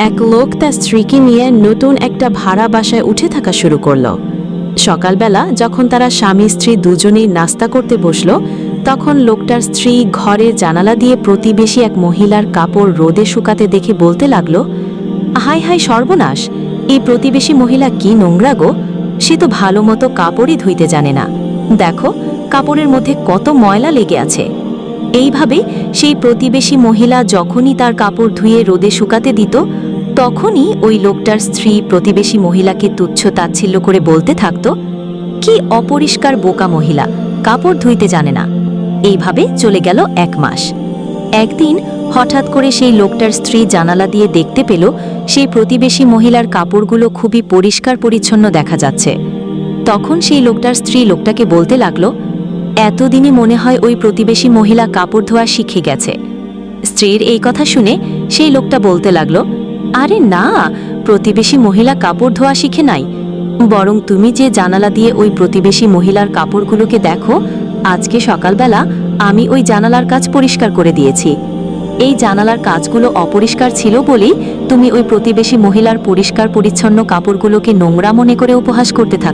এক লোক তার স্ত্রীকে নিয়ে নতুন একটা ভাড়া বাসায় উঠে থাকা শুরু করলো। সকালবেলা যখন তারা স্বামী স্ত্রী দুজনেই নাস্তা করতে বসল, তখন লোকটার স্ত্রী ঘরের জানালা দিয়ে প্রতিবেশী এক মহিলার কাপড় রোদে শুকাতে দেখে বলতে লাগলো, হাই হাই সর্বনাশ, এই প্রতিবেশী মহিলা কি নোংরা গো, সে তো ভালো মতো কাপড়ই ধুইতে জানে না, দেখো কাপড়ের মধ্যে কত ময়লা লেগে আছে। এইভাবে সেই প্রতিবেশী মহিলা যখনই তার কাপড় ধুয়ে রোদে শুকাতে দিত, তখনই ওই লোকটার স্ত্রী প্রতিবেশী মহিলাকে তুচ্ছ তাচ্ছিল্য করে বলতে থাকত, কি অপরিষ্কার বোকা মহিলা, কাপড় ধুইতে জানে না। এইভাবে চলে গেল 1 মাস। একদিন হঠাৎ করে সেই লোকটার স্ত্রী জানালা দিয়ে দেখতে পেল সেই প্রতিবেশী মহিলার কাপড়গুলো খুবই পরিষ্কার পরিচ্ছন্ন দেখা যাচ্ছে। তখন সেই লোকটার স্ত্রী লোকটাকে বলতে লাগলো, এতদিনই মনে হয় ওই প্রতিবেশী মহিলা কাপড় ধোয়া শিখে গেছে। স্ত্রীর এই কথা শুনে সেই লোকটা বলতে লাগলো, আরে না, প্রতিবেশী মহিলা কাপড় ধোয়া শিখে নাই, বরং তুমি যে জানালা দিয়ে ওই প্রতিবেশী মহিলার কাপড়গুলোকে দেখো, আজকে সকালবেলা আমি ওই জানালার কাজ পরিষ্কার করে দিয়েছি। এই জানালার কাজগুলো অপরিষ্কার ছিল বলেই তুমি ওই প্রতিবেশী মহিলার পরিষ্কার পরিচ্ছন্ন কাপড়গুলোকে নোংরা মনে করে উপহাস করতে থাকলে।